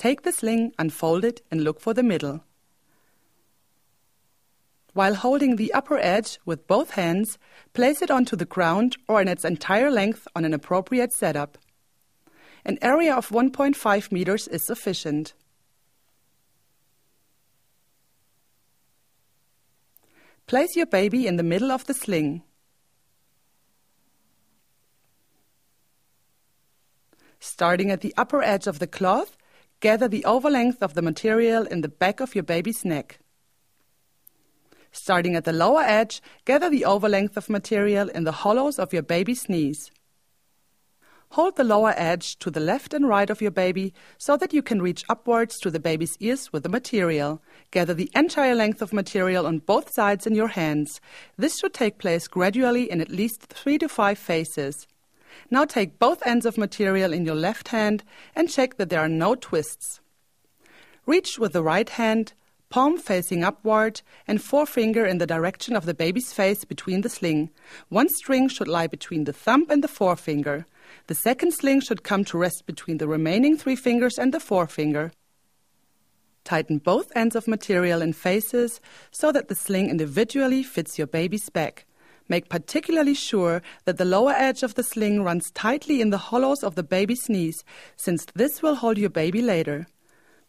Take the sling, unfold it, and look for the middle. While holding the upper edge with both hands, place it onto the ground or in its entire length on an appropriate setup. An area of 1.5 meters is sufficient. Place your baby in the middle of the sling. Starting at the upper edge of the cloth, gather the overlength of the material in the back of your baby's neck. Starting at the lower edge, gather the overlength of material in the hollows of your baby's knees. Hold the lower edge to the left and right of your baby so that you can reach upwards to the baby's ears with the material. Gather the entire length of material on both sides in your hands. This should take place gradually in at least 3 to 5 phases. Now take both ends of material in your left hand and check that there are no twists. Reach with the right hand, palm facing upward, and forefinger in the direction of the baby's face between the sling. One string should lie between the thumb and the forefinger. The second sling should come to rest between the remaining 3 fingers and the forefinger. Tighten both ends of material in faces so that the sling individually fits your baby's back. Make particularly sure that the lower edge of the sling runs tightly in the hollows of the baby's knees, since this will hold your baby later.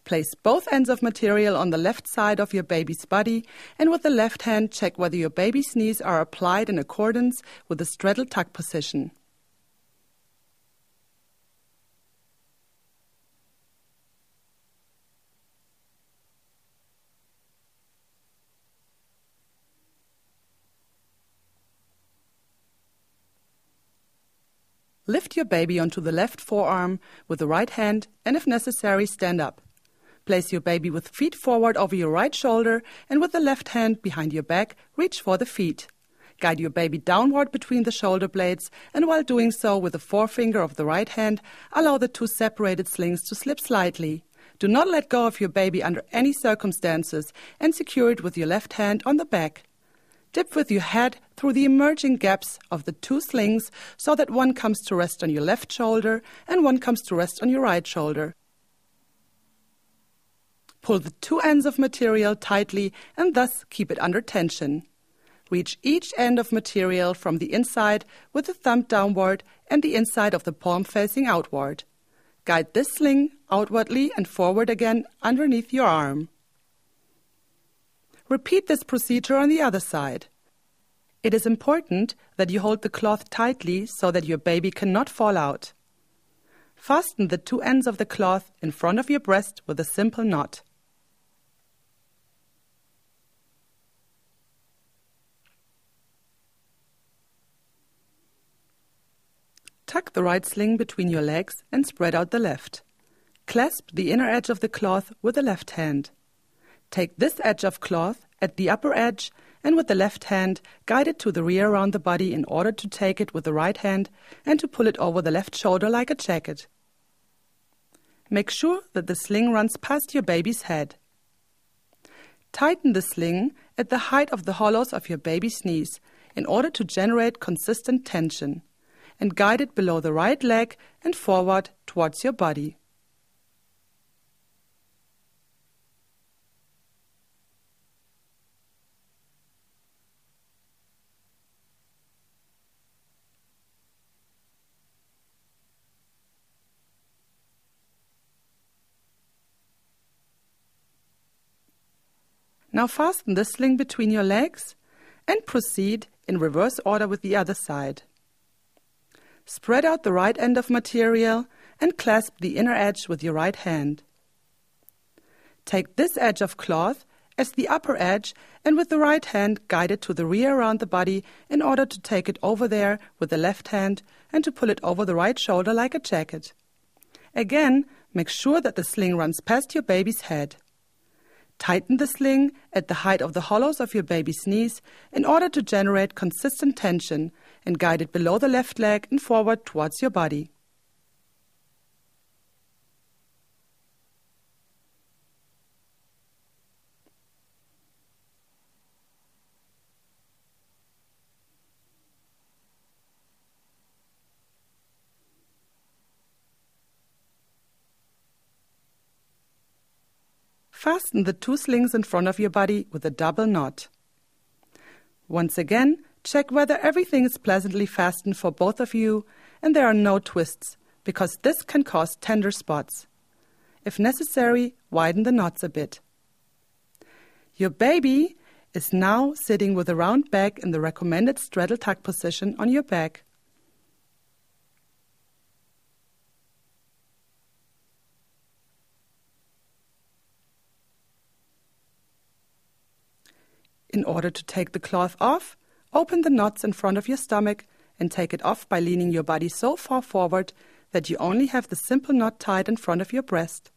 Place both ends of material on the left side of your baby's body, and with the left hand check whether your baby's knees are applied in accordance with the straddle tuck position. Lift your baby onto the left forearm with the right hand and, if necessary, stand up. Place your baby with feet forward over your right shoulder and with the left hand behind your back, reach for the feet. Guide your baby downward between the shoulder blades, and while doing so with the forefinger of the right hand, allow the 2 separated slings to slip slightly. Do not let go of your baby under any circumstances and secure it with your left hand on the back. Dip with your head through the emerging gaps of the 2 slings so that one comes to rest on your left shoulder and one comes to rest on your right shoulder. Pull the 2 ends of material tightly and thus keep it under tension. Reach each end of material from the inside with the thumb downward and the inside of the palm facing outward. Guide this sling outwardly and forward again underneath your arm. Repeat this procedure on the other side. It is important that you hold the cloth tightly so that your baby cannot fall out. Fasten the 2 ends of the cloth in front of your breast with a simple knot. Tuck the right sling between your legs and spread out the left. Clasp the inner edge of the cloth with the left hand. Take this edge of cloth at the upper edge and with the left hand guide it to the rear around the body in order to take it with the right hand and to pull it over the left shoulder like a jacket. Make sure that the sling runs past your baby's head. Tighten the sling at the height of the hollows of your baby's knees in order to generate consistent tension, and guide it below the right leg and forward towards your body. Now fasten the sling between your legs and proceed in reverse order with the other side. Spread out the right end of material and clasp the inner edge with your right hand. Take this edge of cloth as the upper edge and with the right hand guide it to the rear around the body in order to take it over there with the left hand and to pull it over the right shoulder like a jacket. Again, make sure that the sling runs past your baby's head. Tighten the sling at the height of the hollows of your baby's knees in order to generate consistent tension and guide it below the left leg and forward towards your body. Fasten the 2 slings in front of your body with a double knot. Once again, check whether everything is pleasantly fastened for both of you and there are no twists, because this can cause tender spots. If necessary, widen the knots a bit. Your baby is now sitting with a round back in the recommended straddle tuck position on your back. In order to take the cloth off, open the knots in front of your stomach and take it off by leaning your body so far forward that you only have the simple knot tied in front of your breast.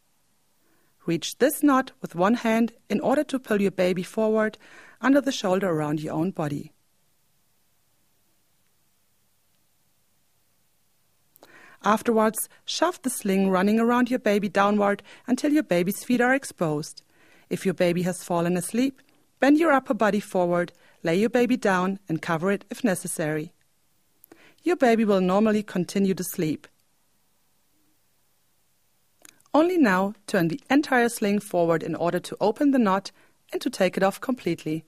Reach this knot with one hand in order to pull your baby forward under the shoulder around your own body. Afterwards, shove the sling running around your baby downward until your baby's feet are exposed. If your baby has fallen asleep, bend your upper body forward, lay your baby down and cover it if necessary. Your baby will normally continue to sleep. Only now turn the entire sling forward in order to open the knot and to take it off completely.